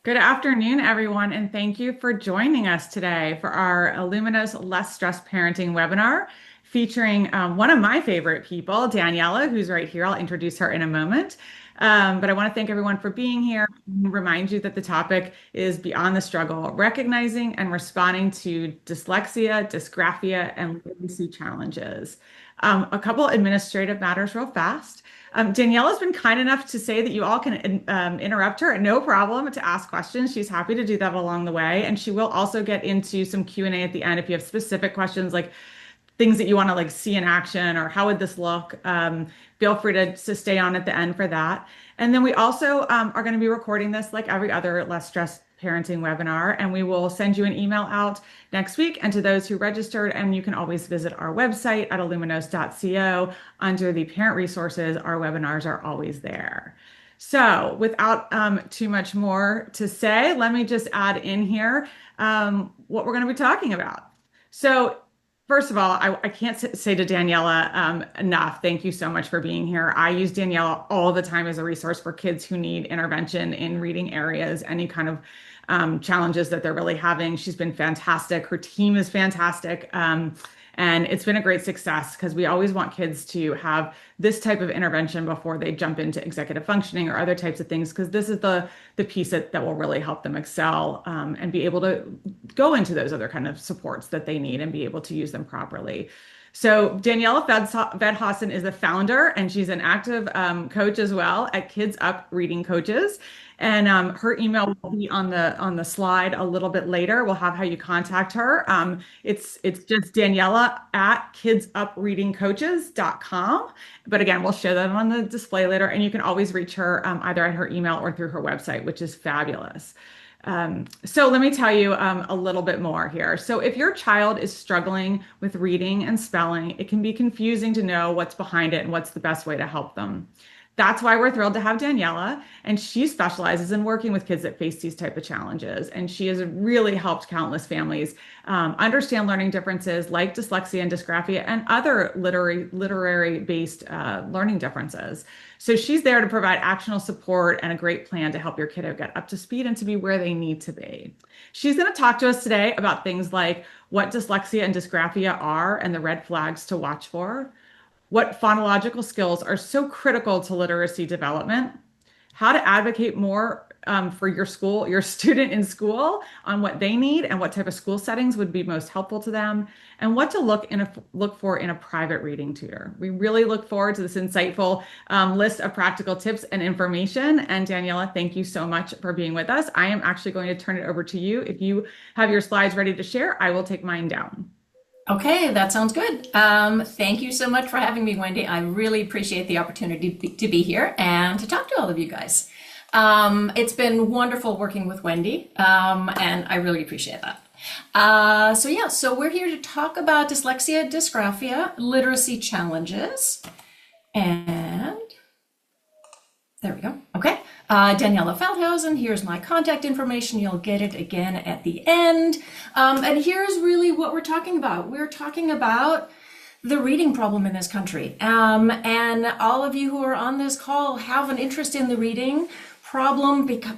Good afternoon, everyone, and thank you for joining us today for our Illumino's Less Stressed Parenting webinar featuring one of my favorite people, Daniela, who's right here. I'll introduce her in a moment. But I want to thank everyone for being here and remind you that the topic is Beyond the Struggle, recognizing and responding to dyslexia, dysgraphia, and literacy challenges. A couple administrative matters real fast. Daniela's been kind enough to say that you all can interrupt her, no problem, to ask questions. She's happy to do that along the way. And she will also get into some Q&A at the end if you have specific questions like things that you want to like see in action or how would this look. Feel free to stay on at the end for that. And then we also are going to be recording this like every other Less Stressed Parenting webinar, and we will send you an email out next week. And to those who registered, and you can always visit our website at illuminos.co under the parent resources. Our webinars are always there. So without too much more to say, let me just add in here what we're going to be talking about. So first of all, I can't say to Daniela enough, thank you so much for being here. I use Daniela all the time as a resource for kids who need intervention in reading areas, any kind of challenges that they're really having. She's been fantastic. Her team is fantastic. And it's been a great success because we always want kids to have this type of intervention before they jump into executive functioning or other types of things, because this is the piece that will really help them excel and be able to go into those other kind of supports that they need and be able to use them properly. So Daniela Feldhausen is the founder, and she's an active coach as well at Kids Up Reading Coaches. And her email will be on the slide a little bit later. We'll have how you contact her. It's just Daniela at kidsupreadingcoaches.com. But again, we'll show that on the display later, and you can always reach her either at her email or through her website, which is fabulous. So let me tell you a little bit more here. So if your child is struggling with reading and spelling, it can be confusing to know what's behind it and what's the best way to help them. That's why we're thrilled to have Daniela, and she specializes in working with kids that face these type of challenges. And she has really helped countless families understand learning differences like dyslexia and dysgraphia and other literary-based learning differences. So she's there to provide actionable support and a great plan to help your kiddo get up to speed and to be where they need to be. She's going to talk to us today about things like what dyslexia and dysgraphia are and the red flags to watch for, what phonological skills are so critical to literacy development, how to advocate more for your student in school on what they need and what type of school settings would be most helpful to them, and what to look for in a private reading tutor. We really look forward to this insightful list of practical tips and information. And Daniela, thank you so much for being with us. I am actually going to turn it over to you. If you have your slides ready to share, I will take mine down. Okay, that sounds good. Thank you so much for having me, Wendy. I really appreciate the opportunity to be here and to talk to all of you guys. It's been wonderful working with Wendy, and I really appreciate that. So we're here to talk about dyslexia, dysgraphia, literacy challenges, and there we go. Okay. Daniela Feldhausen, here's my contact information. You'll get it again at the end. And here's really what we're talking about. We're talking about the reading problem in this country. And all of you who are on this call have an interest in the reading problem, because,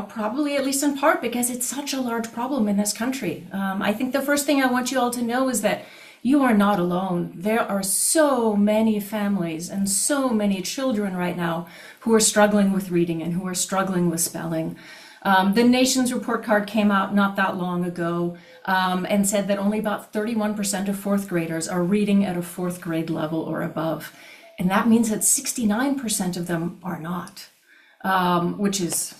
probably at least in part because it's such a large problem in this country. I think the first thing I want you all to know is that you are not alone. There are so many families and so many children right now who are struggling with reading and who are struggling with spelling. The Nation's report card came out not that long ago and said that only about 31% of fourth graders are reading at a fourth grade level or above. And that means that 69% of them are not, which is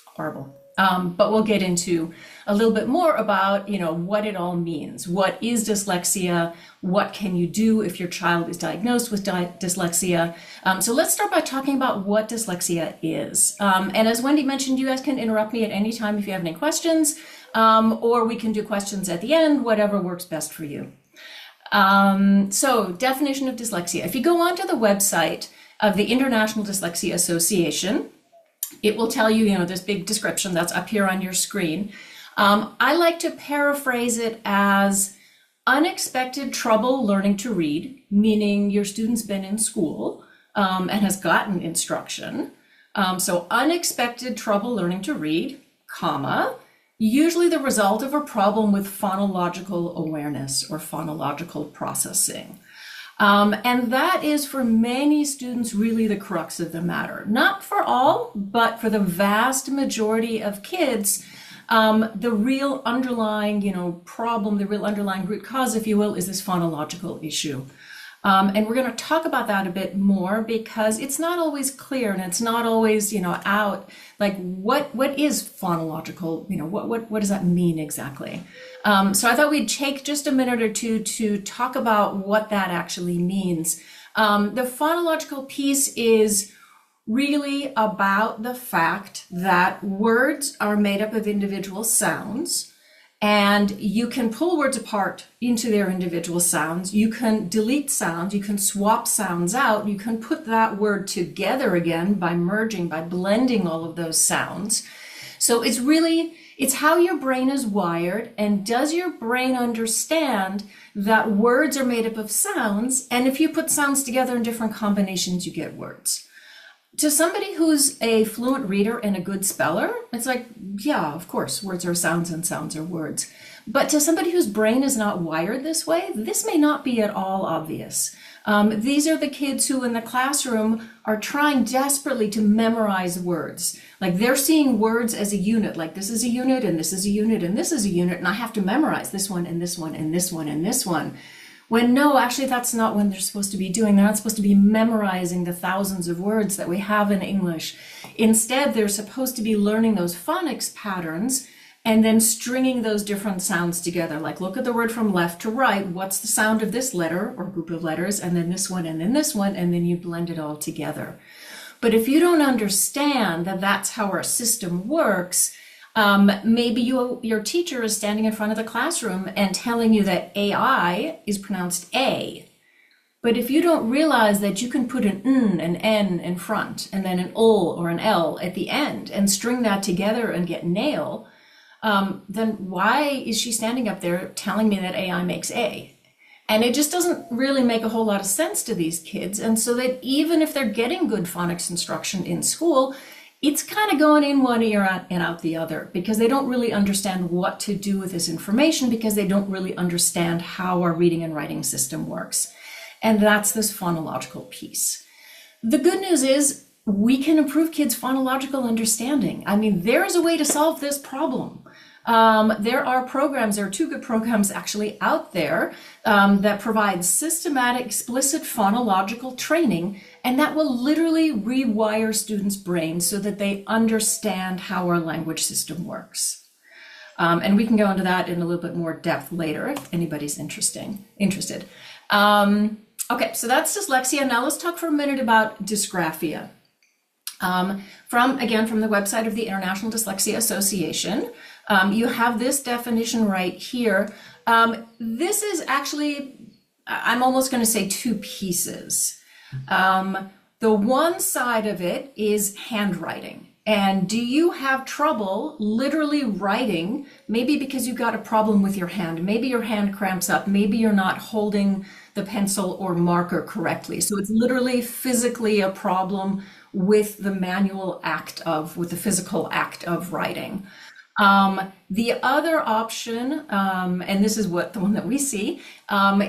horrible. But we'll get into a little bit more about, what it all means. What is dyslexia? What can you do if your child is diagnosed with dyslexia? So let's start by talking about what dyslexia is. And as Wendy mentioned, you guys can interrupt me at any time if you have any questions, or we can do questions at the end, whatever works best for you. So definition of dyslexia. If you go onto the website of the International Dyslexia Association, it will tell you, this big description that's up here on your screen. I like to paraphrase it as unexpected trouble learning to read, meaning your student's been in school and has gotten instruction, So unexpected trouble learning to read, comma, usually the result of a problem with phonological awareness or phonological processing. And that is for many students really the crux of the matter. Not for all, but for the vast majority of kids, the real underlying, problem, the real underlying root cause, if you will, is this phonological issue. And we're going to talk about that a bit more because it's not always clear and it's not always, out like what is phonological, what does that mean exactly? So I thought we'd take just a minute or two to talk about what that actually means. The phonological piece is really about the fact that words are made up of individual sounds. And you can pull words apart into their individual sounds. You can delete sounds. You can swap sounds out. You can put that word together again by merging, by blending all of those sounds. So it's how your brain is wired. And does your brain understand that words are made up of sounds? And if you put sounds together in different combinations, you get words. To somebody who's a fluent reader and a good speller, it's like, yeah, of course, words are sounds and sounds are words. But to somebody whose brain is not wired this way, this may not be at all obvious. These are the kids who in the classroom are trying desperately to memorize words. Like they're seeing words as a unit, like this is a unit and this is a unit and this is a unit, and I have to memorize this one and this one and this one and this one. When no, actually that's not what they're supposed to be doing. They're not supposed to be memorizing the thousands of words that we have in English. Instead, they're supposed to be learning those phonics patterns and then stringing those different sounds together. Like look at the word from left to right. What's the sound of this letter or group of letters? And then this one and then this one, and then you blend it all together. But if you don't understand that that's how our system works, maybe your teacher is standing in front of the classroom and telling you that AI is pronounced A. But if you don't realize that you can put an N in front, and then an O or an L at the end, and string that together and get nail, then why is she standing up there telling me that AI makes A? And it just doesn't really make a whole lot of sense to these kids. And so that even if they're getting good phonics instruction in school, it's kind of going in one ear and out the other because they don't really understand what to do with this information because they don't really understand how our reading and writing system works. And that's this phonological piece. The good news is we can improve kids' phonological understanding. I mean, there is a way to solve this problem. There are two good programs actually out there that provide systematic, explicit phonological training, and that will literally rewire students' brains so that they understand how our language system works. And we can go into that in a little bit more depth later if anybody's interested. Okay, so that's dyslexia. Now let's talk for a minute about dysgraphia. From the website of the International Dyslexia Association. You have this definition right here. This is actually, I'm almost going to say two pieces. The one side of it is handwriting. And do you have trouble literally writing? Maybe because you've got a problem with your hand. Maybe your hand cramps up. Maybe you're not holding the pencil or marker correctly. So it's literally physically a problem with the physical act of writing. The other option, and this is the one that we see,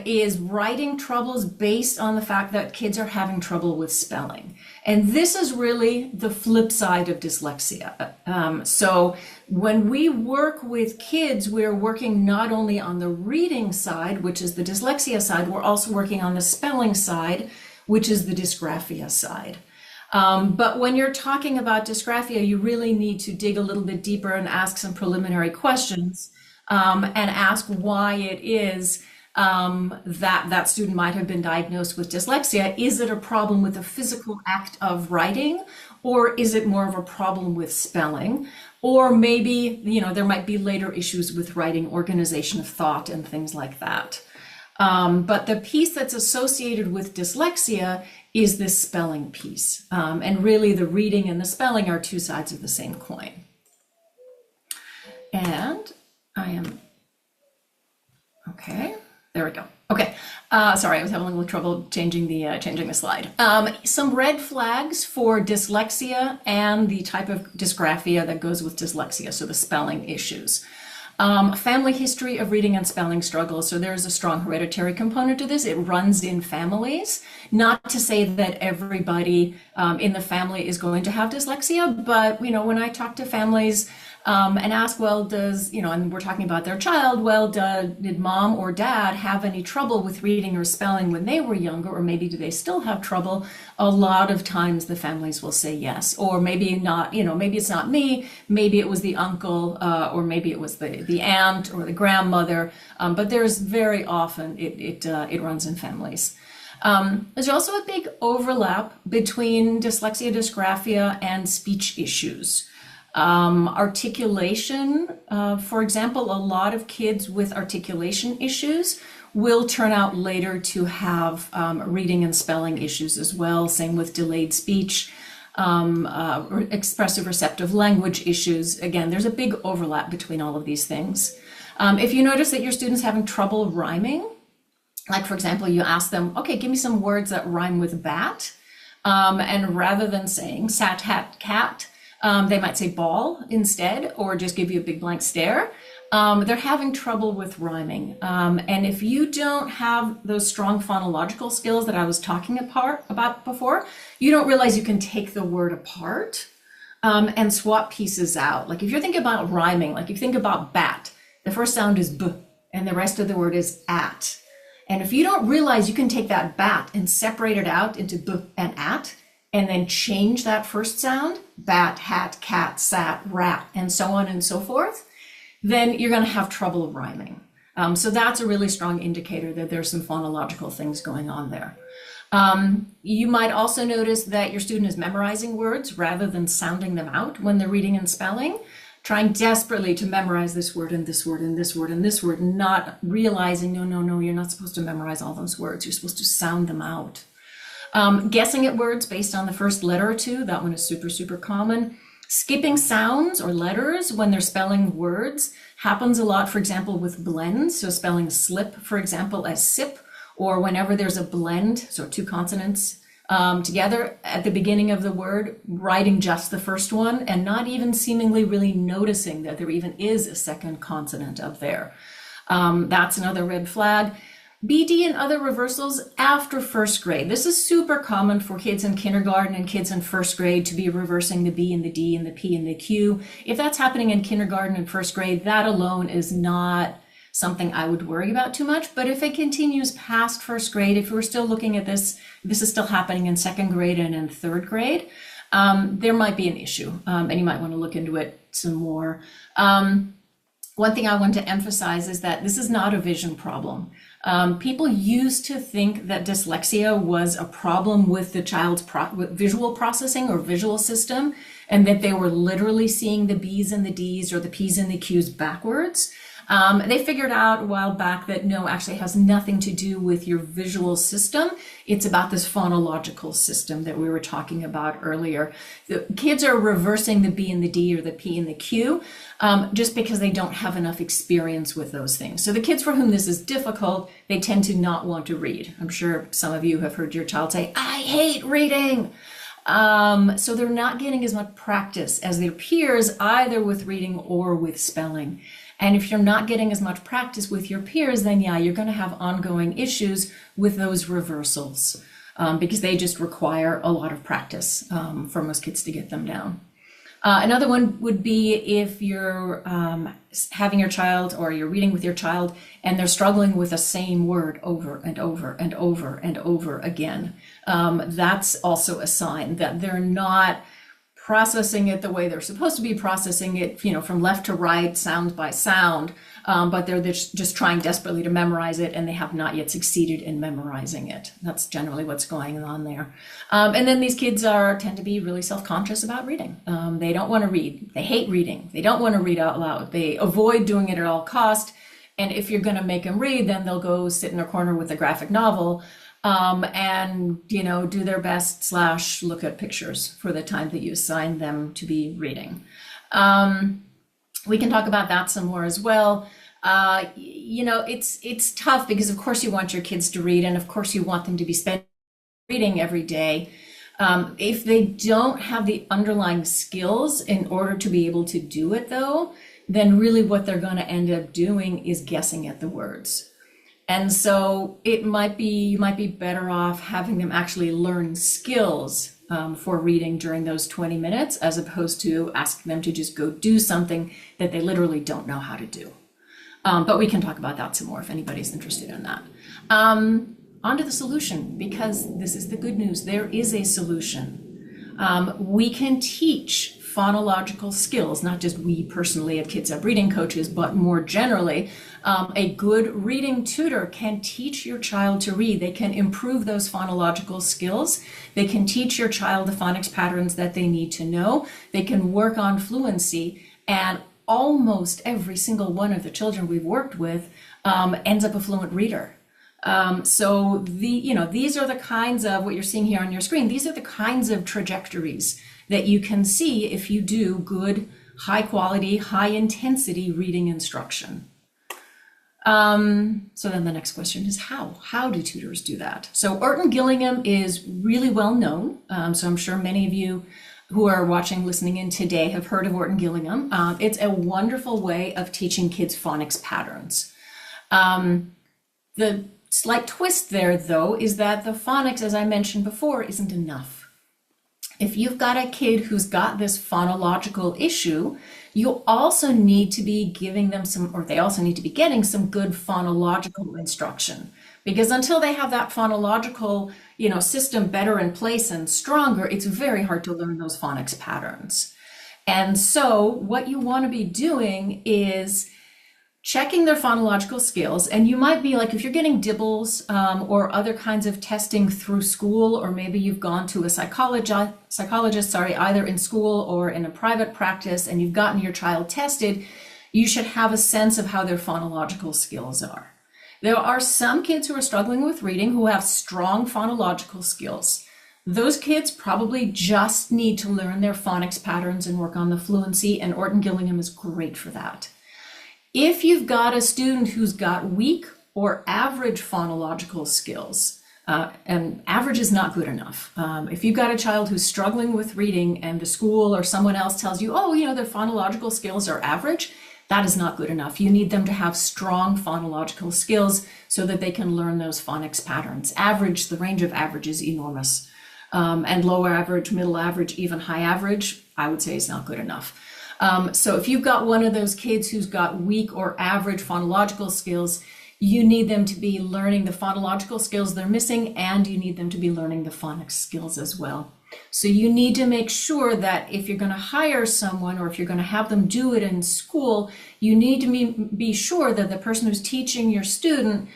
is writing troubles based on the fact that kids are having trouble with spelling. And this is really the flip side of dyslexia. So when we work with kids, we're working not only on the reading side, which is the dyslexia side, we're also working on the spelling side, which is the dysgraphia side. But when you're talking about dysgraphia, you really need to dig a little bit deeper and ask some preliminary questions and ask why it is that student might have been diagnosed with dyslexia. Is it a problem with the physical act of writing, or is it more of a problem with spelling? Or maybe, there might be later issues with writing, organization of thought, and things like that. But the piece that's associated with dyslexia is this spelling piece. And really the reading and the spelling are two sides of the same coin. And okay, there we go. Okay. Sorry, I was having a little trouble changing the slide. Some red flags for dyslexia and the type of dysgraphia that goes with dyslexia, so the spelling issues. Family history of reading and spelling struggles. So there's a strong hereditary component to this. It runs in families. Not to say that everybody in the family is going to have dyslexia, but when I talk to families and ask, well, and we're talking about their child, well, did mom or dad have any trouble with reading or spelling when they were younger, or maybe do they still have trouble? A lot of times the families will say yes, or maybe not, maybe it's not me, maybe it was the uncle, or maybe it was the aunt or the grandmother, but there's very often it runs in families. There's also a big overlap between dyslexia, dysgraphia, and speech issues. Articulation, for example, a lot of kids with articulation issues will turn out later to have reading and spelling issues as well. Same with delayed speech, expressive receptive language issues. Again, there's a big overlap between all of these things. If you notice that your student's having trouble rhyming, like for example, you ask them, okay, give me some words that rhyme with bat. And rather than saying sat, hat, cat, they might say ball instead, or just give you a big blank stare. They're having trouble with rhyming. And if you don't have those strong phonological skills that I was talking about before, you don't realize you can take the word apart and swap pieces out. Like if you're thinking about rhyming, like if you think about bat, the first sound is b, and the rest of the word is at. And if you don't realize you can take that bat and separate it out into b and at, and then change that first sound, bat, hat, cat, sat, rat, and so on and so forth, then you're going to have trouble rhyming. So that's a really strong indicator that there's some phonological things going on there. You might also notice that your student is memorizing words rather than sounding them out when they're reading and spelling, trying desperately to memorize this word and this word and this word and this word, not realizing, no, you're not supposed to memorize all those words. You're supposed to sound them out. Guessing at words based on the first letter or two, that one is super, super common. Skipping sounds or letters when they're spelling words happens a lot, for example, with blends. So spelling slip, for example, as sip, or whenever there's a blend, so two consonants together at the beginning of the word, writing just the first one and not even seemingly really noticing that there even is a second consonant up there. That's another red flag. BD and other reversals after first grade. This is super common for kids in kindergarten and kids in first grade to be reversing the B and the D and the P and the Q. If that's happening in kindergarten and first grade, that alone is not something I would worry about too much. But if it continues past first grade, if we're still looking at this is still happening in second grade and in third grade, there might be an issue, and you might want to look into it some more. One thing I want to emphasize is that this is not a vision problem. People used to think that dyslexia was a problem with the child's visual processing or visual system, and that they were literally seeing the B's and the D's or the P's and the Q's backwards. They figured out a while back that no, actually it has nothing to do with your visual system. It's about this phonological system that we were talking about earlier. The kids are reversing the B and the D or the P and the Q just because they don't have enough experience with those things. So the kids for whom this is difficult, they tend to not want to read. I'm sure some of you have heard your child say, I hate reading. So they're not getting as much practice as their peers, either with reading or with spelling. And if you're not getting as much practice with your peers, then yeah, you're going to have ongoing issues with those reversals because they just require a lot of practice for most kids to get them down. Another one would be if you're having your child or you're reading with your child and they're struggling with the same word over and over and over and over again. That's also a sign that they're not processing it the way they're supposed to be processing it, from left to right, sound by sound, but they're just trying desperately to memorize it and they have not yet succeeded in memorizing it. That's generally what's going on there. And then these kids tend to be really self-conscious about reading. They don't want to read. They hate reading. They don't want to read out loud. They avoid doing it at all cost. And if you're going to make them read, then they'll go sit in a corner with a graphic novel and do their best / look at pictures for the time that you assign them to be reading. We can talk about that some more as well. It's tough because of course you want your kids to read, and of course you want them to be spending reading every day. If they don't have the underlying skills in order to be able to do it, though, then really what they're going to end up doing is guessing at the words. And so you might be better off having them actually learn skills for reading during those 20 minutes, as opposed to asking them to just go do something that they literally don't know how to do. But we can talk about that some more if anybody's interested in that. On to the solution, because this is the good news. There is a solution. We can teach phonological skills, not just we personally at Kids Up Reading Coaches, but more generally. A good reading tutor can teach your child to read. They can improve those phonological skills. They can teach your child the phonics patterns that they need to know. They can work on fluency, and almost every single one of the children we've worked with ends up a fluent reader. So these are the kinds of what you're seeing here on your screen. These are the kinds of trajectories that you can see if you do good, high quality, high intensity reading instruction. So then the next question is how? How do tutors do that? So Orton Gillingham is really well known. So I'm sure many of you who are watching, listening in today have heard of Orton Gillingham. It's a wonderful way of teaching kids phonics patterns. The slight twist there, though, is that the phonics, as I mentioned before, isn't enough. If you've got a kid who's got this phonological issue, you also need to be giving them they also need to be getting some good phonological instruction. Because until they have that phonological, system better in place and stronger, it's very hard to learn those phonics patterns. And so what you want to be doing is checking their phonological skills. And you might be like, if you're getting dibbles or other kinds of testing through school, or maybe you've gone to a psychologist, either in school or in a private practice, and you've gotten your child tested, you should have a sense of how their phonological skills are. There are some kids who are struggling with reading who have strong phonological skills. Those kids probably just need to learn their phonics patterns and work on the fluency, and Orton Gillingham is great for that. If you've got a student who's got weak or average phonological skills, and average is not good enough. If you've got a child who's struggling with reading and the school or someone else tells you, their phonological skills are average, that is not good enough. You need them to have strong phonological skills so that they can learn those phonics patterns. Average, the range of average is enormous. And low average, middle average, even high average, I would say is not good enough. So if you've got one of those kids who's got weak or average phonological skills, you need them to be learning the phonological skills they're missing, and you need them to be learning the phonics skills as well. So you need to make sure that if you're going to hire someone, or if you're going to have them do it in school, you need to be sure that the person who's teaching your student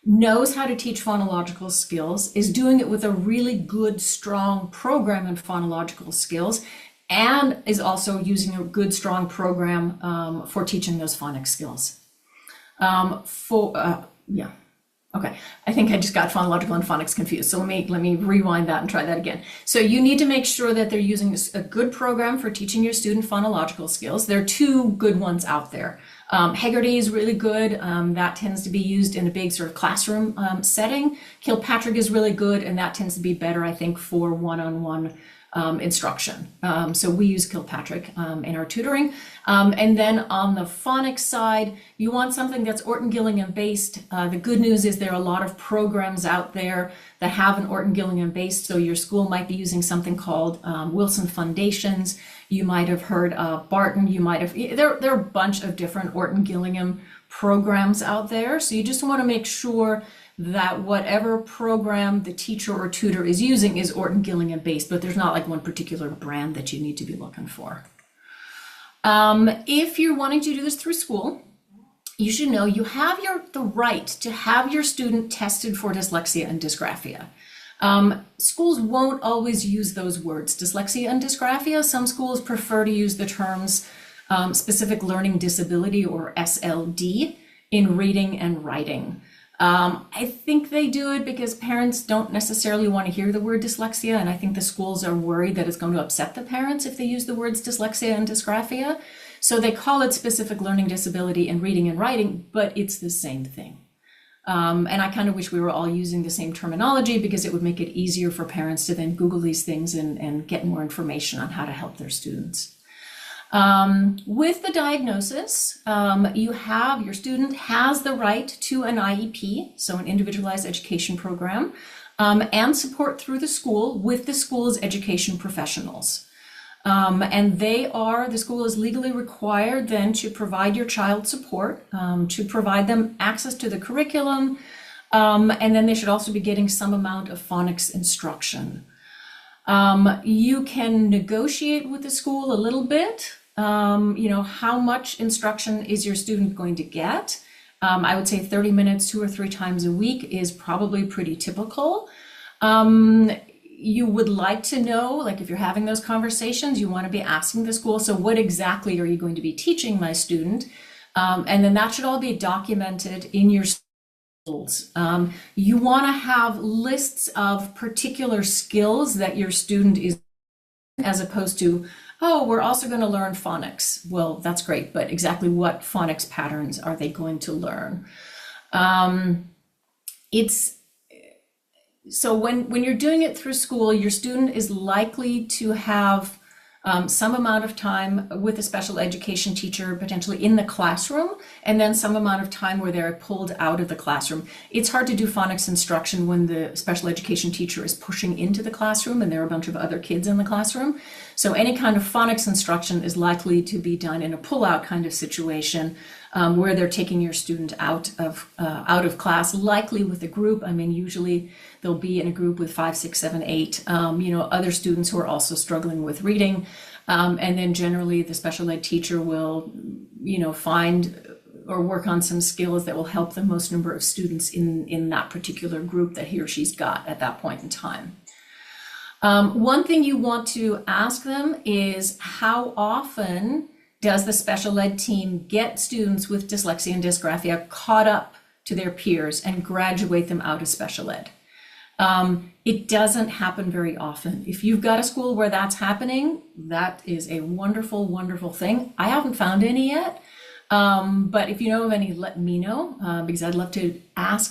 knows how to teach phonological skills, is doing it with a really good, strong program in phonological skills, and is also using a good, strong program for teaching those phonics skills. Okay, I think I just got phonological and phonics confused. So let me rewind that and try that again. So you need to make sure that they're using a good program for teaching your student phonological skills. There are two good ones out there. Heggerty is really good. That tends to be used in a big sort of classroom setting. Kilpatrick is really good, and that tends to be better, I think, for one-on-one instruction. So we use Kilpatrick in our tutoring. And then on the phonics side, you want something that's Orton Gillingham based. The good news is there are a lot of programs out there that have an Orton Gillingham based. So your school might be using something called Wilson Foundations. You might have heard of Barton. You might have, there are a bunch of different Orton Gillingham programs out there. So you just want to make sure that whatever program the teacher or tutor is using is Orton Gillingham based, but there's not like one particular brand that you need to be looking for. If you're wanting to do this through school, you should know you have the right to have your student tested for dyslexia and dysgraphia. Schools won't always use those words, dyslexia and dysgraphia. Some schools prefer to use the terms specific learning disability, or SLD, in reading and writing. I think they do it because parents don't necessarily want to hear the word dyslexia, and I think the schools are worried that it's going to upset the parents if they use the words dyslexia and dysgraphia. So they call it specific learning disability in reading and writing, but it's the same thing. And I kind of wish we were all using the same terminology, because it would make it easier for parents to then Google these things and get more information on how to help their students. With the diagnosis, your student has the right to an IEP, so an individualized education program, and support through the school with the school's education professionals. And the school is legally required then to provide your child support, to provide them access to the curriculum, and then they should also be getting some amount of phonics instruction. You can negotiate with the school a little bit, how much instruction is your student going to get? I would say 30 minutes 2 or 3 times a week is probably pretty typical. You would like to know, like if you're having those conversations, you want to be asking the school, so what exactly are you going to be teaching my student? And then that should all be documented in your schools. You want to have lists of particular skills that your student is, as opposed to, oh, we're also going to learn phonics. Well, that's great, but exactly what phonics patterns are they going to learn? So when you're doing it through school, your student is likely to have some amount of time with a special education teacher, potentially in the classroom, and then some amount of time where they're pulled out of the classroom. It's hard to do phonics instruction when the special education teacher is pushing into the classroom and there are a bunch of other kids in the classroom. So any kind of phonics instruction is likely to be done in a pull-out kind of situation, where they're taking your student out of class, likely with a group. I mean, usually they'll be in a group with 5, 6, 7, 8, other students who are also struggling with reading. And then generally the special ed teacher will, find or work on some skills that will help the most number of students in that particular group that he or she's got at that point in time. One thing you want to ask them is, how often does the special ed team get students with dyslexia and dysgraphia caught up to their peers and graduate them out of special ed? It doesn't happen very often. If you've got a school where that's happening, that is a wonderful, wonderful thing. I haven't found any yet, but if you know of any, let me know, because I'd love to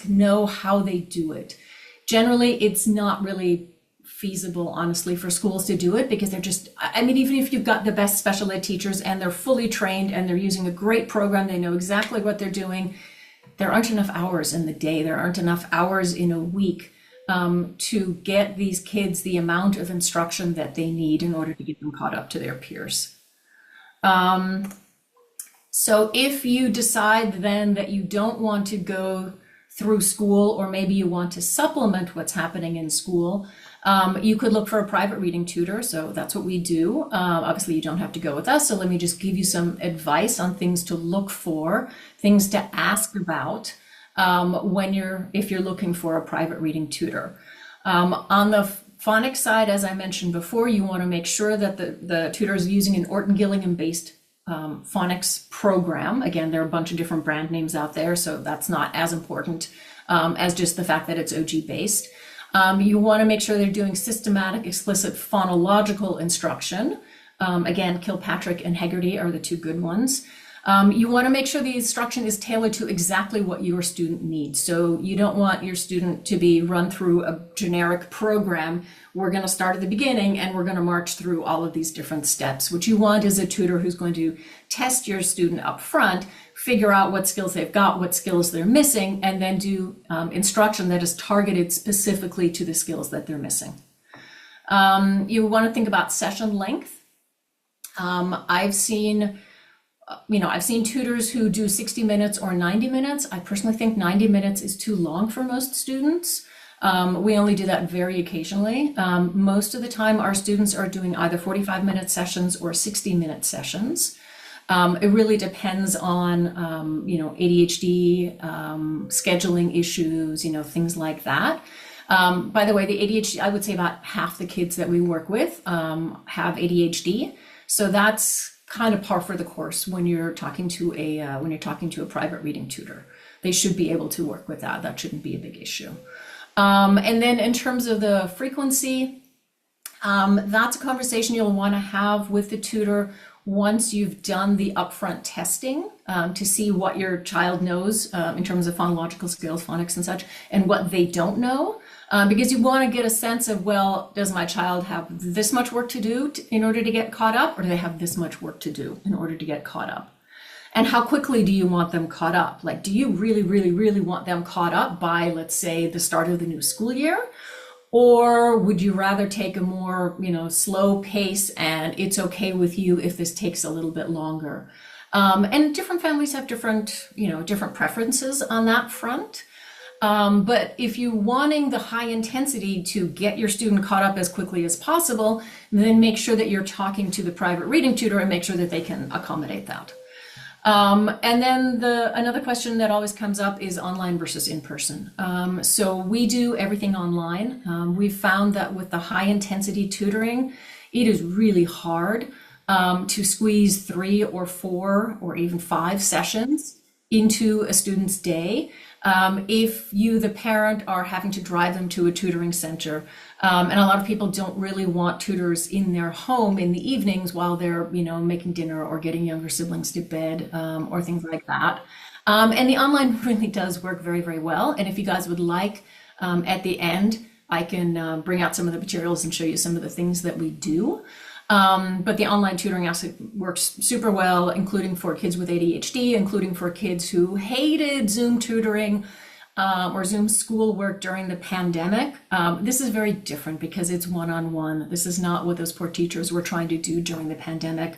know how they do it. Generally, it's not really feasible, honestly, for schools to do it, because they're just, even if you've got the best special ed teachers and they're fully trained and they're using a great program, they know exactly what they're doing, there aren't enough hours in the day, there aren't enough hours in a week to get these kids the amount of instruction that they need in order to get them caught up to their peers. So if you decide then that you don't want to go through school, or maybe you want to supplement what's happening in school, you could look for a private reading tutor. So that's what we do. Obviously you don't have to go with us. So let me just give you some advice on things to look for, things to ask about if you're looking for a private reading tutor. On the phonics side, as I mentioned before, you want to make sure that the tutor is using an Orton-Gillingham-based phonics program. Again, there are a bunch of different brand names out there, so that's not as important as just the fact that it's OG based. You want to make sure they're doing systematic, explicit phonological instruction. Again, Kilpatrick and Hegarty are the 2 good ones. You want to make sure the instruction is tailored to exactly what your student needs. So you don't want your student to be run through a generic program. We're going to start at the beginning and we're going to march through all of these different steps. What you want is a tutor who's going to test your student up front, figure out what skills they've got, what skills they're missing, and then do instruction that is targeted specifically to the skills that they're missing. You want to think about session length. I've seen tutors who do 60 minutes or 90 minutes. I personally think 90 minutes is too long for most students. We only do that very occasionally. Most of the time, our students are doing either 45-minute sessions or 60-minute sessions. It really depends on, ADHD, scheduling issues, things like that. By the way, the ADHD, I would say about half the kids that we work with have ADHD. So that's kind of par for the course when you're talking to a private reading tutor. They should be able to work with that. That shouldn't be a big issue. And then in terms of the frequency, that's a conversation you'll want to have with the tutor once you've done the upfront testing to see what your child knows in terms of phonological skills, phonics and such, and what they don't know. Because you want to get a sense of, well, does my child have this much work to do in order to get caught up, or do they have this much work to do in order to get caught up? And how quickly do you want them caught up? Like, do you really, really, really want them caught up by, let's say, the start of the new school year? Or would you rather take a more, slow pace, and it's okay with you if this takes a little bit longer? And different families have different preferences on that front. But if you're wanting the high intensity to get your student caught up as quickly as possible, then make sure that you're talking to the private reading tutor and make sure that they can accommodate that. And then another question that always comes up is online versus in person. So we do everything online. We've found that with the high intensity tutoring, it is really hard to squeeze 3 or 4 or even 5 sessions into a student's day. If you, the parent, are having to drive them to a tutoring center. And a lot of people don't really want tutors in their home in the evenings while they're, making dinner or getting younger siblings to bed or things like that. And the online really does work very, very well. And if you guys would like, at the end, I can bring out some of the materials and show you some of the things that we do. But the online tutoring actually works super well, including for kids with ADHD, including for kids who hated Zoom tutoring or Zoom schoolwork during the pandemic. This is very different because it's one-on-one. This is not what those poor teachers were trying to do during the pandemic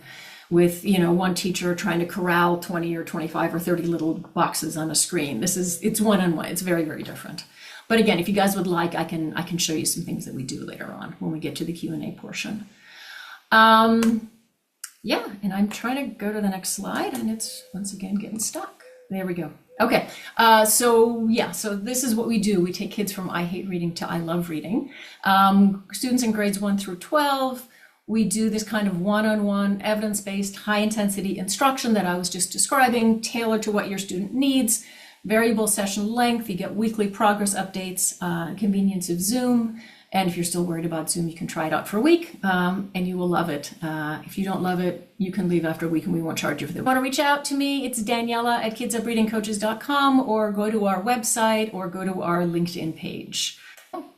with, one teacher trying to corral 20 or 25 or 30 little boxes on a screen. It's one-on-one. It's very, very different. But again, if you guys would like, I can show you some things that we do later on when we get to the Q&A portion. Yeah, and I'm trying to go to the next slide and it's once again getting stuck. There we go. Okay, so this is what we do. We take kids from I hate reading to I love reading. Students in grades 1 through 12, we do this kind of one-on-one evidence-based high intensity instruction that I was just describing, tailored to what your student needs, variable session length, you get weekly progress updates, convenience of Zoom. And if you're still worried about Zoom, you can try it out for a week and you will love it. If you don't love it, you can leave after a week and we won't charge you for that. If you want to reach out to me, it's Daniela at kidsupreadingcoaches.com, or go to our website or go to our LinkedIn page.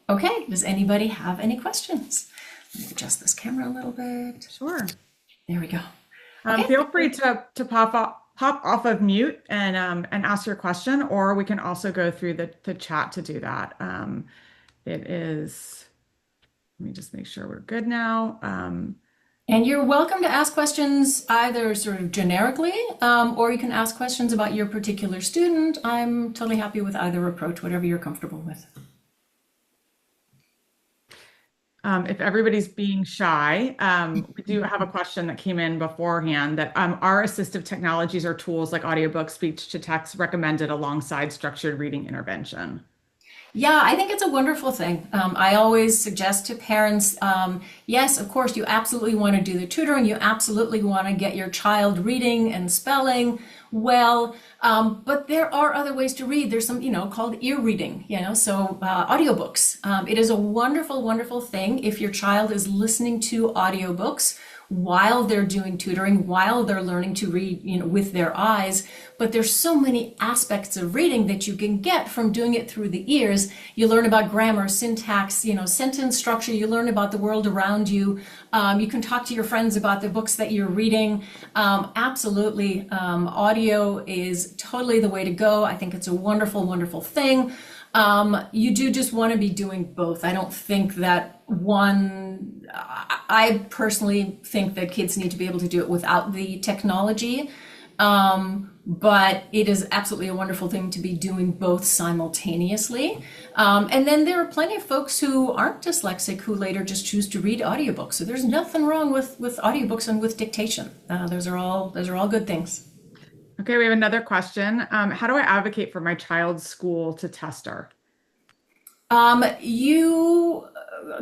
Okay, does anybody have any questions? Let me adjust this camera a little bit. Sure. There we go. Okay. Feel free to pop off of mute and ask your question, or we can also go through the chat to do that. It is, let me just make sure we're good now. And you're welcome to ask questions either sort of generically, or you can ask questions about your particular student. I'm totally happy with either approach, whatever you're comfortable with. If everybody's being shy, we do have a question that came in beforehand that are assistive technologies or tools like audiobooks, speech to text recommended alongside structured reading intervention? Yeah, I think it's a wonderful thing. I always suggest to parents, yes, of course, you absolutely want to do the tutoring. You absolutely want to get your child reading and spelling well, but there are other ways to read. There's some, called ear reading, so audiobooks. It is a wonderful, wonderful thing if your child is listening to audiobooks while they're doing tutoring, while they're learning to read, with their eyes. But there's so many aspects of reading that you can get from doing it through the ears. You learn about grammar, syntax, sentence structure. You learn about the world around you. You can talk to your friends about the books that you're reading. Absolutely. Audio is totally the way to go. I think it's a wonderful, wonderful thing. You do just want to be doing both. I don't think that I personally think that kids need to be able to do it without the technology. But it is absolutely a wonderful thing to be doing both simultaneously. And then there are plenty of folks who aren't dyslexic who later just choose to read audiobooks. So there's nothing wrong with audiobooks and with dictation. Those are all good things. Okay, we have another question. How do I advocate for my child's school to test her? You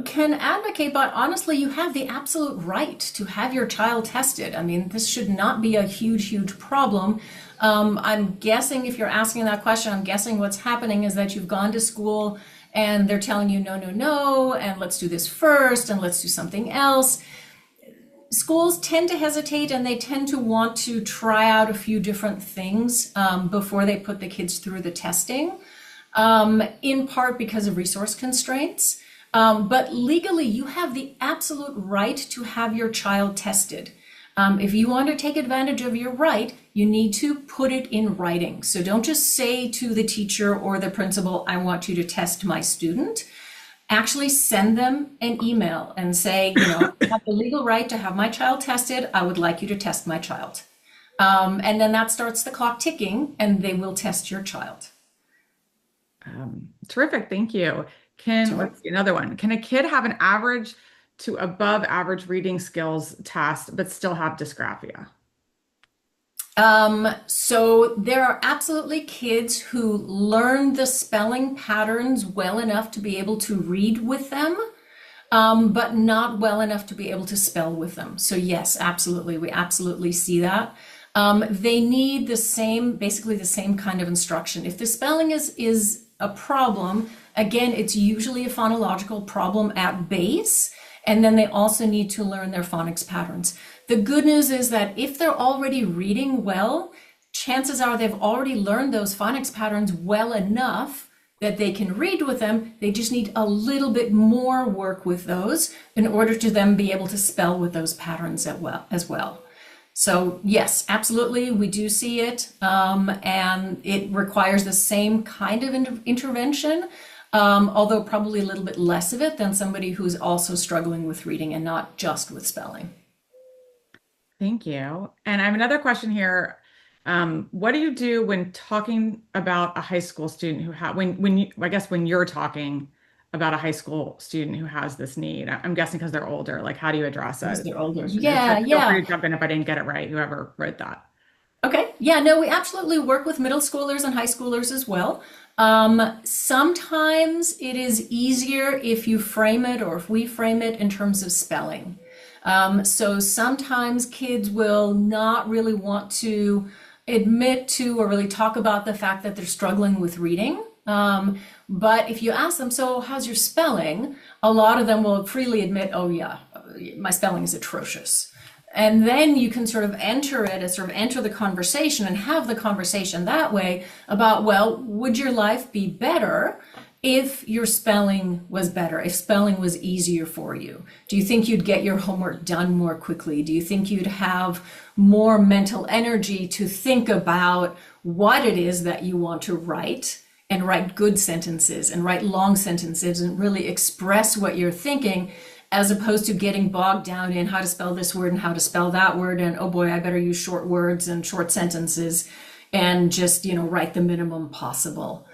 can advocate, but honestly, you have the absolute right to have your child tested. I mean, this should not be a huge, huge problem. I'm guessing if you're asking that question, I'm guessing what's happening is that you've gone to school and they're telling you, no, and let's do this first and let's do something else. schools tend to hesitate and they tend to want to try out a few different things before they put the kids through the testing, in part because of resource constraints. But legally, you have the absolute right to have your child tested. If you want to take advantage of your right, you need to put it in writing. So don't just say to the teacher or the principal, I want you to test my student. Actually send them an email and say, I have the legal right to have my child tested. I would like you to test my child. And then that starts the clock ticking and they will test your child. Terrific. Thank you. Let's see another one. Can a kid have an average to above average reading skills test, but still have dysgraphia? So there are absolutely kids who learn the spelling patterns well enough to be able to read with them, but not well enough to be able to spell with them. So yes, absolutely. We absolutely see that. They need basically the same kind of instruction. If the spelling is a problem, again, it's usually a phonological problem at base. And then they also need to learn their phonics patterns. The good news is that if they're already reading well, chances are they've already learned those phonics patterns well enough that they can read with them. They just need a little bit more work with those in order to then be able to spell with those patterns as well. So yes, absolutely, we do see it, and it requires the same kind of intervention, although probably a little bit less of it than somebody who's also struggling with reading and not just with spelling. Thank you. And I have another question here. What do you do when talking about a high school student when you're talking about a high school student who has this need? I'm guessing because they're older. Like, how do you address it? Because they're older. Yeah, Yeah. Feel free to jump in if I didn't get it right, whoever wrote that. Okay. Yeah, no, we absolutely work with middle schoolers and high schoolers as well. Sometimes it is easier if you frame it or if we frame it in terms of spelling. So sometimes kids will not really want to admit to or really talk about the fact that they're struggling with reading. But if you ask them, so how's your spelling? A lot of them will freely admit, oh yeah, my spelling is atrocious. And then you can sort of enter the conversation and have the conversation that way about, well, would your life be better if your spelling was better, if spelling was easier for you? Do you think you'd get your homework done more quickly? Do you think you'd have more mental energy to think about what it is that you want to write and write good sentences and write long sentences and really express what you're thinking, as opposed to getting bogged down in how to spell this word and how to spell that word, and oh boy, I better use short words and short sentences and just, write the minimum possible.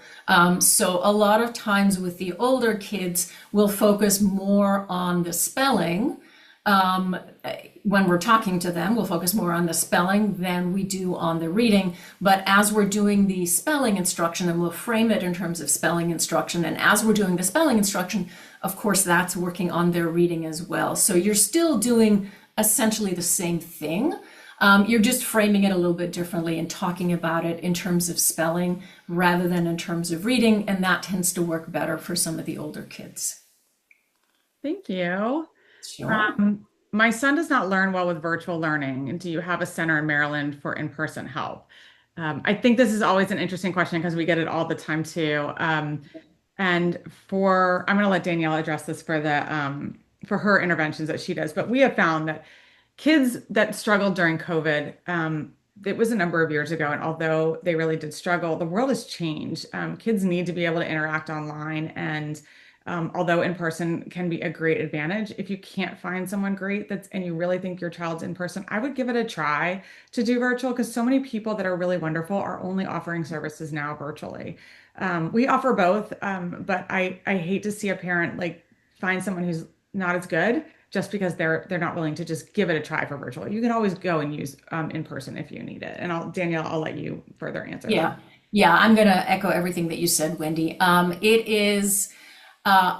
So a lot of times with the older kids, we'll focus more on the spelling. When we're talking to them, we'll focus more on the spelling than we do on the reading. But as we're doing the spelling instruction, and we'll frame it in terms of spelling instruction, and as we're doing the spelling instruction, of course, that's working on their reading as well. So you're still doing essentially the same thing. You're just framing it a little bit differently and talking about it in terms of spelling rather than in terms of reading, and that tends to work better for some of the older kids. Thank you. Sure. My son does not learn well with virtual learning. Do you have a center in Maryland for in-person help? I think this is always an interesting question because we get it all the time too. And I'm going to let Danielle address this for her interventions that she does. But we have found that kids that struggled during COVID, it was a number of years ago, and although they really did struggle, the world has changed. Kids need to be able to interact online, and although in person can be a great advantage, if you can't find someone great and you really think your child's in person, I would give it a try to do virtual, because so many people that are really wonderful are only offering services now virtually. We offer both, but I hate to see a parent find someone who's not as good just because they're not willing to just give it a try for virtual. You can always go and use in person if you need it. And Danielle, I'll let you further answer. Yeah, yeah, I'm going to echo everything that you said, Wendy. It is.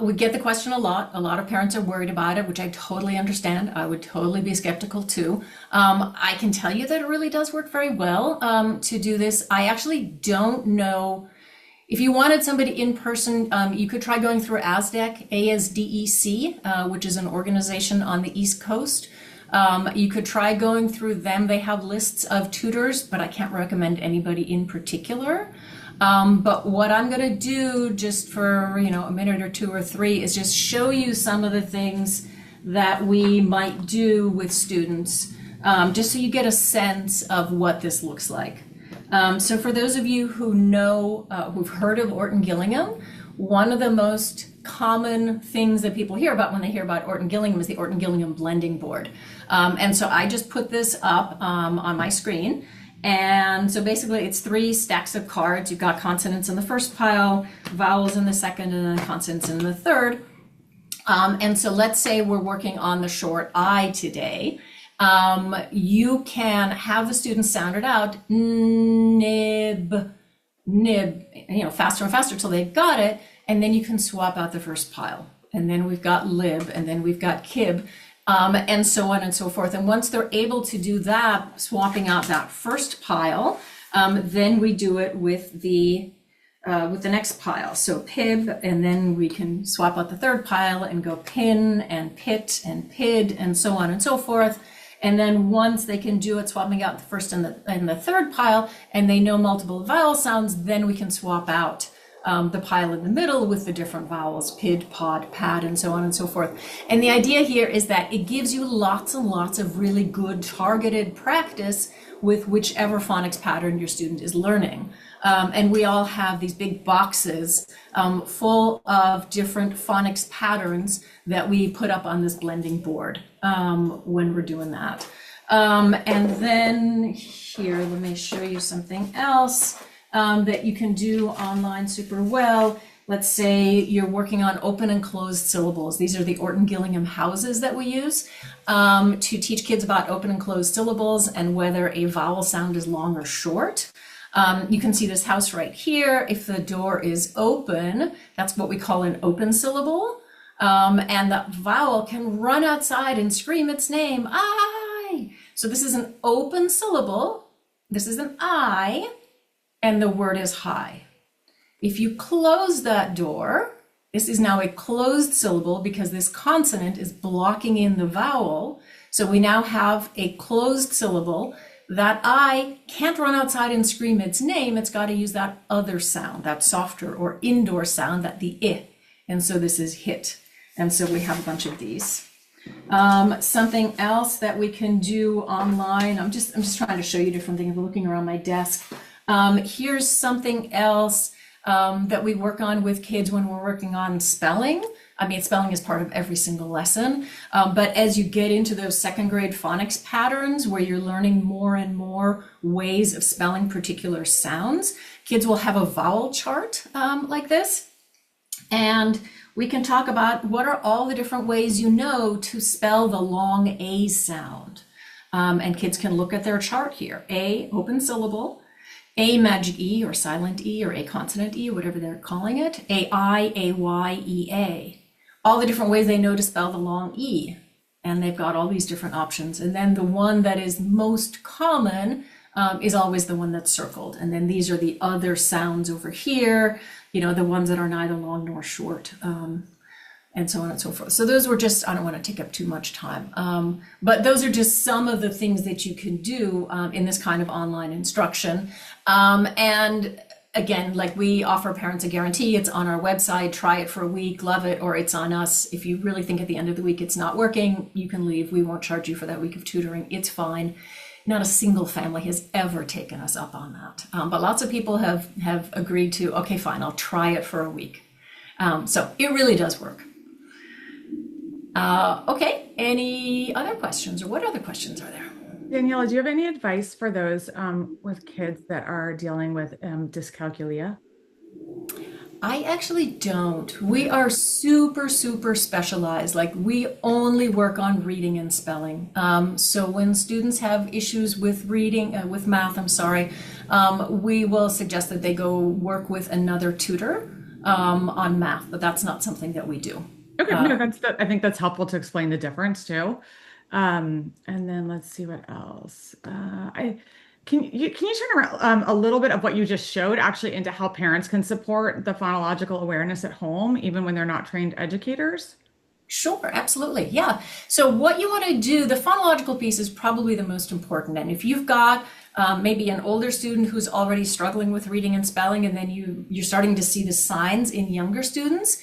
We get the question a lot. A lot of parents are worried about it, which I totally understand. I would totally be skeptical too. I can tell you that it really does work very well to do this. I actually don't know. If you wanted somebody in person, you could try going through ASDEC, ASDEC, which is an organization on the East Coast. You could try going through them. They have lists of tutors, but I can't recommend anybody in particular. But what I'm going to do just for, a minute or two or three is just show you some of the things that we might do with students, just so you get a sense of what this looks like. So for those of you who know, who've heard of Orton-Gillingham, one of the most common things that people hear about when they hear about Orton-Gillingham is the Orton-Gillingham blending board. And so I just put this up on my screen. And so basically it's 3 stacks of cards. You've got consonants in the first pile, vowels in the second, and then consonants in the third. And so let's say we're working on the short I today. You can have the students sound it out, nib, nib, faster and faster till they've got it. And then you can swap out the first pile. And then we've got lib, and then we've got kib. And so on and so forth. And once they're able to do that, swapping out that first pile, then we do it with the next pile. So pib, and then we can swap out the third pile and go pin and pit and pid and so on and so forth. And then once they can do it, swapping out the first and the third pile, and they know multiple vowel sounds, then we can swap out the pile in the middle with the different vowels, pid, pod, pad, and so on and so forth. And the idea here is that it gives you lots and lots of really good targeted practice with whichever phonics pattern your student is learning. And we all have these big boxes full of different phonics patterns that we put up on this blending board when we're doing that. And then here, let me show you something else that you can do online super well. Let's say you're working on open and closed syllables. These are the Orton-Gillingham houses that we use to teach kids about open and closed syllables and whether a vowel sound is long or short. You can see this house right here. If the door is open, that's what we call an open syllable. And the vowel can run outside and scream its name, I. So this is an open syllable. This is an I. And the word is high. If you close that door, this is now a closed syllable because this consonant is blocking in the vowel. So we now have a closed syllable. That I can't run outside and scream its name. It's got to use that other sound, that softer or indoor sound, that the I. And so this is hit. And so we have a bunch of these. Something else that we can do online. I'm just trying to show you different things. I'm looking around my desk. Here's something else that we work on with kids when we're working on spelling. I mean, spelling is part of every single lesson, but as you get into those second grade phonics patterns where you're learning more and more ways of spelling particular sounds, kids will have a vowel chart like this. And we can talk about what are all the different ways to spell the long A sound. And kids can look at their chart here. A, open syllable. A magic E or silent E or a consonant E, whatever they're calling it. A I, A Y, E A. All the different ways they know to spell the long E. And they've got all these different options. And then the one that is most common is always the one that's circled. And then these are the other sounds over here, the ones that are neither long nor short, and so on and so forth. So those were just, I don't want to take up too much time, but those are just some of the things that you can do in this kind of online instruction. And again, like we offer parents a guarantee. It's on our website. Try it for a week, love it, or it's on us. If you really think at the end of the week it's not working, you can leave. We won't charge you for that week of tutoring. It's fine. Not a single family has ever taken us up on that. But lots of people have agreed to, okay, fine, I'll try it for a week. So it really does work. Okay, any other questions, or what other questions are there? Daniela, do you have any advice for those with kids that are dealing with dyscalculia? I actually don't. We are super, super specialized. Like we only work on reading and spelling. So when students have issues with reading, with math, we will suggest that they go work with another tutor on math, but that's not something that we do. Okay, no, I think that's helpful to explain the difference too. And then let's see what else. Can you turn around a little bit of what you just showed actually into how parents can support the phonological awareness at home, even when they're not trained educators? Sure, absolutely. Yeah. So what you want to do, the phonological piece is probably the most important. And if you've got maybe an older student who's already struggling with reading and spelling, and then you're starting to see the signs in younger students,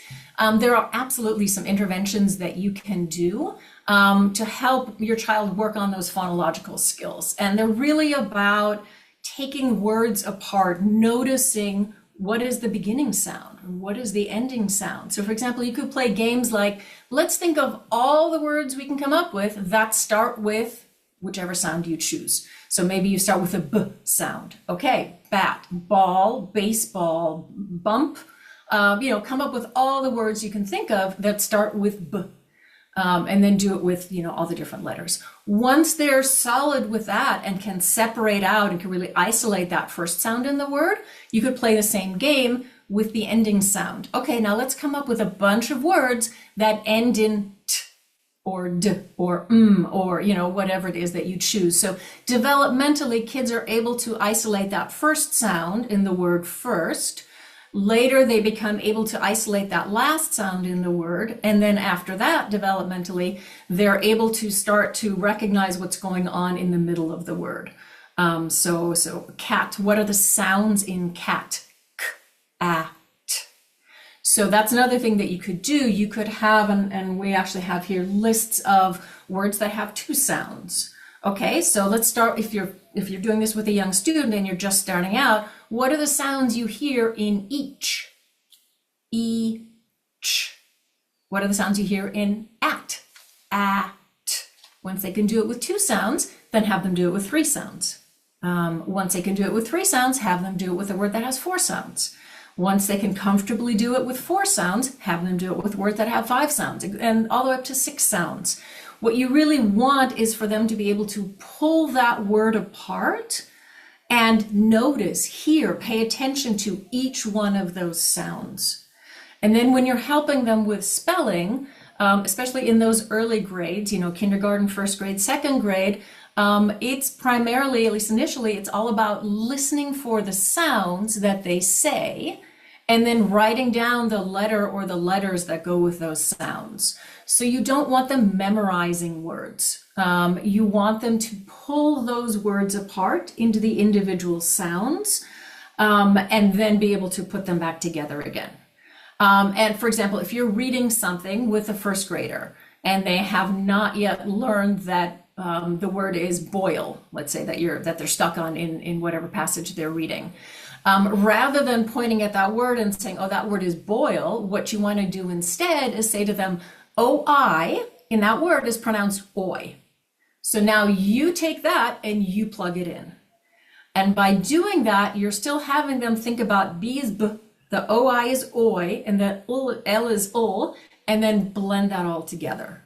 there are absolutely some interventions that you can do to help your child work on those phonological skills. And they're really about taking words apart, noticing what is the beginning sound? What is the ending sound? So for example, you could play games like, let's think of all the words we can come up with that start with whichever sound you choose. So maybe you start with a B sound. Okay, bat, ball, baseball, bump. Come up with all the words you can think of that start with B. And then do it with, all the different letters. Once they're solid with that and can separate out and can really isolate that first sound in the word, you could play the same game with the ending sound. Okay, now let's come up with a bunch of words that end in t or d or or, whatever it is that you choose. So developmentally, kids are able to isolate that first sound in the word first. Later, they become able to isolate that last sound in the word. And then after that, developmentally, they're able to start to recognize what's going on in the middle of the word. So cat, what are the sounds in cat? K, a, t. So that's another thing that you could do. You could have, and we actually have here lists of words that have two sounds. Okay, so let's start, if you're doing this with a young student and you're just starting out, what are the sounds you hear in each? E, ch. What are the sounds you hear in at? At. Once they can do it with two sounds, then have them do it with three sounds. Once they can do it with three sounds, have them do it with a word that has four sounds. Once they can comfortably do it with four sounds, have them do it with words that have five sounds, and all the way up to six sounds. What you really want is for them to be able to pull that word apart and notice, hear, pay attention to each one of those sounds. And then when you're helping them with spelling, especially in those early grades, kindergarten, first grade, second grade, it's primarily, at least initially, it's all about listening for the sounds that they say and then writing down the letter or the letters that go with those sounds. So you don't want them memorizing words. You want them to pull those words apart into the individual sounds and then be able to put them back together again. And for example, if you're reading something with a first grader and they have not yet learned that the word is boil, let's say that they're stuck on in whatever passage they're reading. Rather than pointing at that word and saying, oh, that word is boil, what you want to do instead is say to them, O-I in that word is pronounced oi. So now you take that and you plug it in. And by doing that, you're still having them think about B is B, the O-I is oi, and the L is ul, and then blend that all together.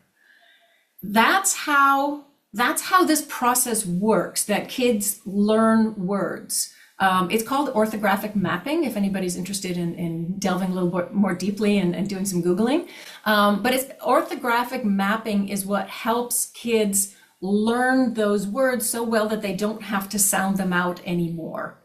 That's how this process works, that kids learn words. It's called orthographic mapping, if anybody's interested in delving a little bit more deeply and doing some Googling. But orthographic mapping is what helps kids learn those words so well that they don't have to sound them out anymore.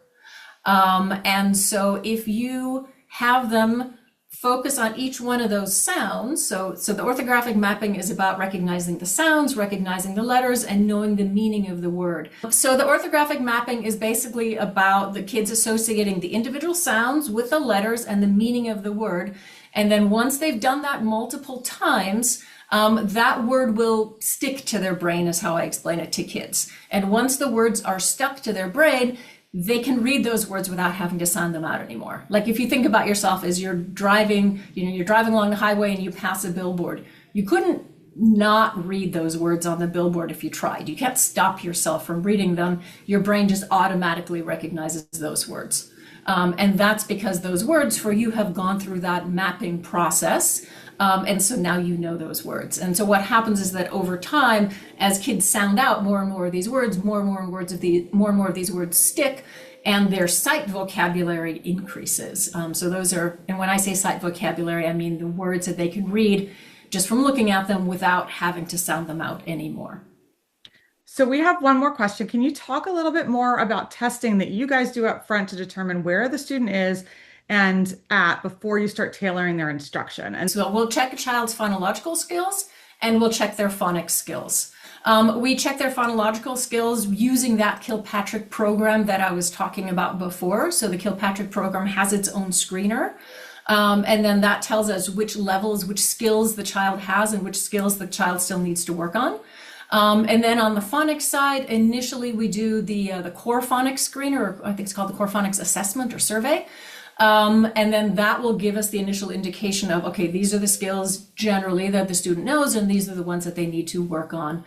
And so if you have them focus on each one of those sounds, so the orthographic mapping is about recognizing the sounds, recognizing the letters, and knowing the meaning of the word. So the orthographic mapping is basically about the kids associating the individual sounds with the letters and the meaning of the word. And then once they've done that multiple times, that word will stick to their brain, is how I explain it to kids. And once the words are stuck to their brain, they can read those words without having to sound them out anymore. Like if you think about yourself as you're driving, you're driving along the highway and you pass a billboard. You couldn't not read those words on the billboard if you tried. You can't stop yourself from reading them. Your brain just automatically recognizes those words. And that's because those words for you have gone through that mapping process. And so now you know those words. And so what happens is that over time, as kids sound out more and more of these words, more and more of these words stick, and their sight vocabulary increases. So those are, and when I say sight vocabulary, I mean the words that they can read just from looking at them without having to sound them out anymore. So we have one more question. Can you talk a little bit more about testing that you guys do up front to determine where the student is and at before you start tailoring their instruction. And So we'll check a child's phonological skills and we'll check their phonics skills. We check their phonological skills using that Kilpatrick program that I was talking about before. So the Kilpatrick program has its own screener. And then that tells us which levels, which skills the child has and which skills the child still needs to work on. And then on the phonics side, initially we do the core phonics screener, or I think it's called the core phonics assessment or survey. And then that will give us the initial indication of, okay, these are the skills generally that the student knows, and these are the ones that they need to work on.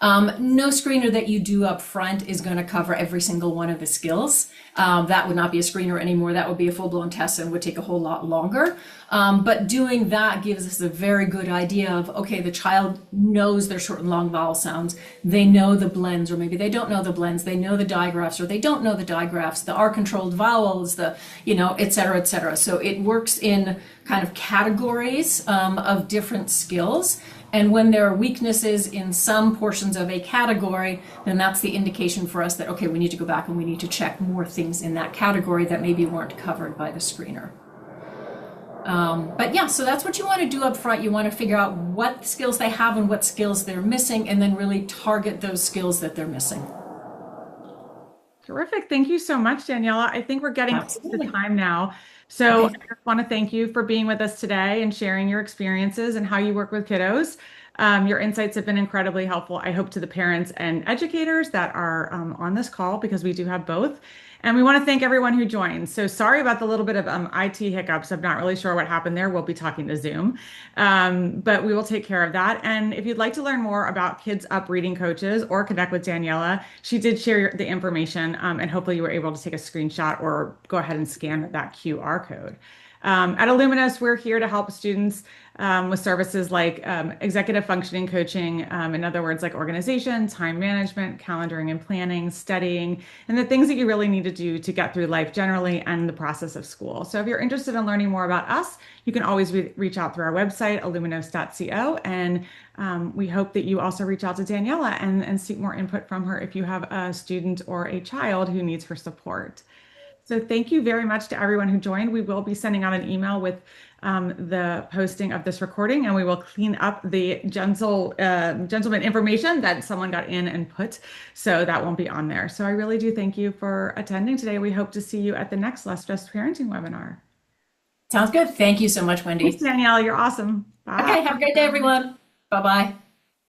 No screener that you do up front is going to cover every single one of the skills. That would not be a screener anymore. That would be a full-blown test and would take a whole lot longer. But doing that gives us a very good idea of, okay, the child knows their short and long vowel sounds. They know the blends, or maybe they don't know the blends. They know the digraphs, or they don't know the digraphs, the R-controlled vowels, the, et cetera, et cetera. So it works in kind of categories of different skills. And when there are weaknesses in some portions of a category, then that's the indication for us that, okay, we need to go back and we need to check more things in that category that maybe weren't covered by the screener. But yeah, so that's what you want to do up front. You want to figure out what skills they have and what skills they're missing, and then really target those skills that they're missing. terrific. Thank you so much, Daniela. I think we're getting close to the time now. So I just want to thank you for being with us today and sharing your experiences and how you work with kiddos. Your insights have been incredibly helpful, I hope, to the parents and educators that are on this call, because we do have both. And we want to thank everyone who joined. So sorry about the little bit of IT hiccups. I'm not really sure what happened there. We'll be talking to Zoom, but we will take care of that. And if you'd like to learn more about Kids Up Reading Coaches or connect with Daniela, she did share the information, and hopefully you were able to take a screenshot or go ahead and scan that QR code. At Illuminous, we're here to help students with services like executive functioning coaching, in other words, like organization, time management, calendaring and planning, studying, and the things that you really need to do to get through life generally and the process of school. So if you're interested in learning more about us, you can always reach out through our website, illuminos.co. And we hope that you also reach out to Daniela and seek more input from her if you have a student or a child who needs her support. So thank you very much to everyone who joined. We will be sending out an email with the posting of this recording, and we will clean up the gentleman information that someone got in and put, so that won't be on there. So I really do thank you for attending today. We hope to see you at the next Less Stressed Parenting webinar. Sounds good. Thank you so much, Wendy. Thanks, Danielle. You're awesome. Bye. Okay, have a great day, everyone. Bye-bye.